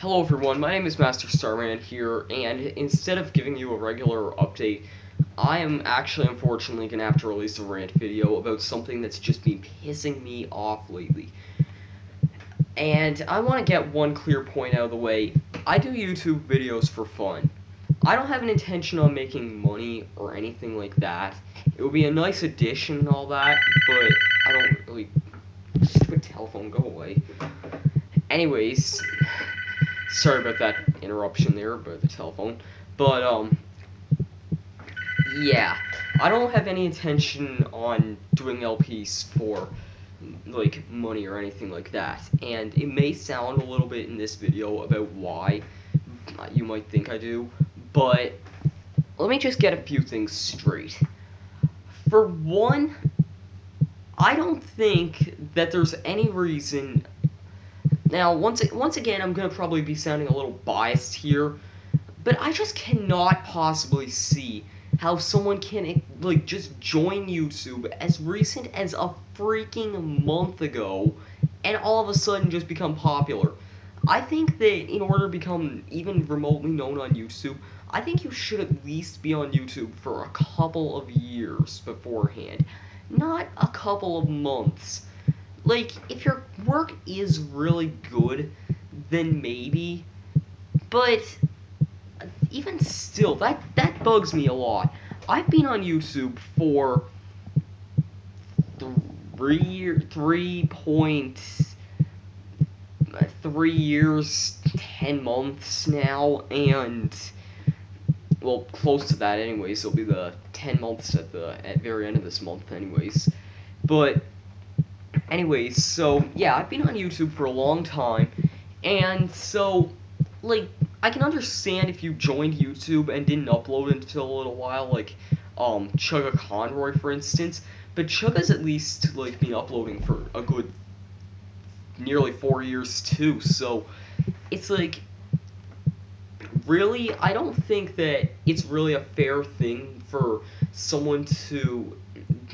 Hello everyone, my name is Masterstarman here, and instead of giving you a regular update, I am actually unfortunately going to have to release a rant video about something that's just been pissing me off lately. And I want to get one clear point out of the way. I do YouTube videos for fun. I don't have an intention on making money or anything like that. It would be a nice addition and all that, but I don't really... Stupid telephone, go away. Anyways, sorry about that interruption there about the telephone. But, yeah. I don't have any intention on doing LPs for, like, money or anything like that. And it may sound a little bit in this video about why you might think I do, but let me just get a few things straight. For one, I don't think that there's any reason... Now, once again, I'm going to probably be sounding a little biased here, but I just cannot possibly see how someone can, like, just join YouTube as recent as a freaking month ago and all of a sudden just become popular. I think that in order to become even remotely known on YouTube, I think you should at least be on YouTube for a couple of years beforehand, not a couple of months. Like, if your work is really good, then maybe, but even still, that bugs me a lot. I've been on YouTube for 3.3 years, 10 months now, and, well, close to that anyways. It'll be the 10 months at the very end of this month anyways. But anyways, so yeah, I've been on YouTube for a long time, and so, like, I can understand if you joined YouTube and didn't upload until a little while, like, Chugga Conroy, for instance, but Chugga's at least, like, been uploading for a good nearly 4 years, too, so it's like, really, I don't think that it's really a fair thing for someone to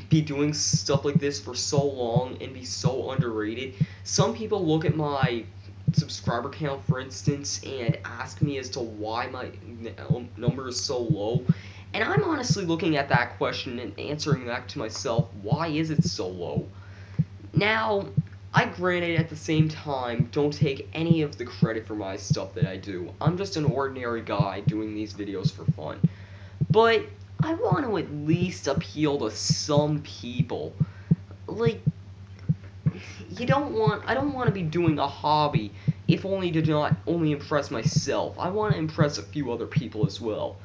be doing stuff like this for so long and be so underrated. Some people look at my subscriber count, for instance, and ask me as to why my number is so low. And I'm honestly looking at that question and answering back to myself, why is it so low? Now, I granted at the same time don't take any of the credit for my stuff that I do. I'm just an ordinary guy doing these videos for fun. But I want to at least appeal to some people. Like, I don't want to be doing a hobby if only to not only impress myself. I want to impress a few other people as well.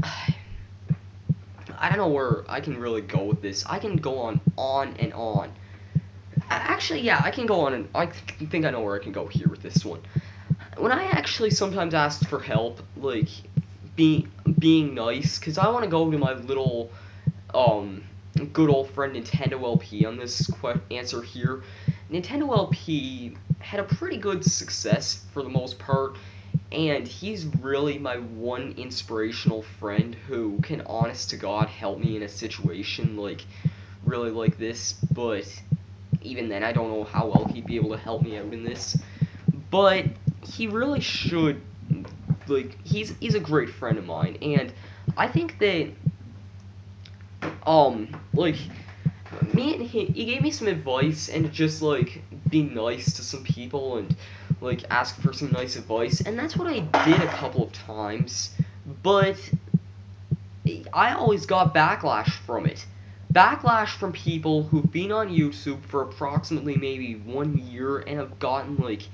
I don't know where I can really go with this. I can go on and on. Actually, yeah, I can go on, and I think I know where I can go here with this one. When I actually sometimes ask for help, like, being nice, because I want to go to my little, good old friend Nintendo LP on this answer here. Nintendo LP had a pretty good success for the most part, and he's really my one inspirational friend who can, honest to God, help me in a situation, like, really like this, but even then, I don't know how well he'd be able to help me out in this, but he really should. Like, he's a great friend of mine, and I think that, like, me and he gave me some advice, and just, like, be nice to some people, and, like, ask for some nice advice, and that's what I did a couple of times, but I always got backlash from it. Backlash from people who've been on YouTube for approximately maybe 1 year and have gotten, like,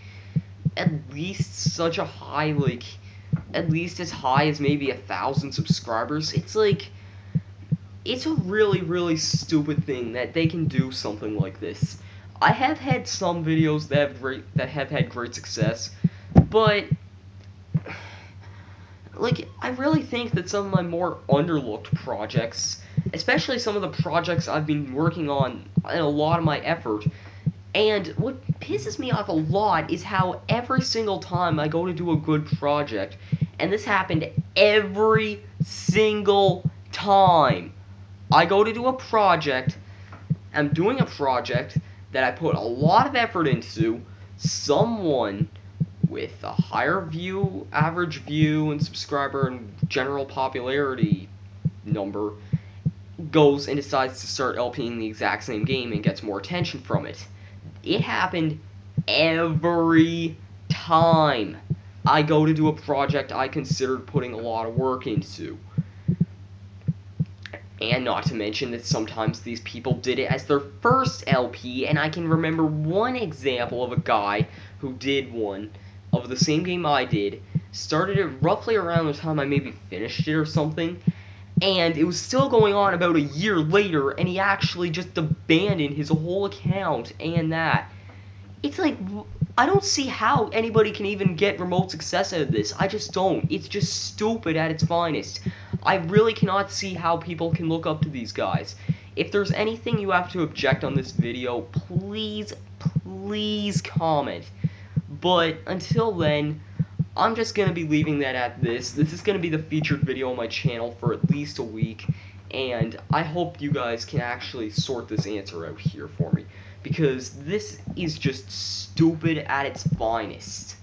at least such a high, like, at least as high as maybe 1,000 subscribers. It's like, it's a really, really stupid thing that they can do something like this. I have had some videos that have had great success, but, like, I really think that some of my more underlooked projects, especially some of the projects I've been working on and a lot of my effort, and what pisses me off a lot is how every single time I go to do a good project, and this happened every single time, I go to do a project, I'm doing a project that I put a lot of effort into, someone with a higher average view and subscriber and general popularity number goes and decides to start LPing the exact same game and gets more attention from it. It happened every time I go to do a project I considered putting a lot of work into. And not to mention that sometimes these people did it as their first LP, and I can remember one example of a guy who did one of the same game I did, started it roughly around the time I maybe finished it or something, and it was still going on about a year later, and he actually just abandoned his whole account and that. It's like, I don't see how anybody can even get remote success out of this. I just don't. It's just stupid at its finest. I really cannot see how people can look up to these guys. If there's anything you have to object on this video, please, please comment. But until then, I'm just going to be leaving that at this. This is going to be the featured video on my channel for at least a week, and I hope you guys can actually sort this answer out here for me, because this is just stupid at its finest.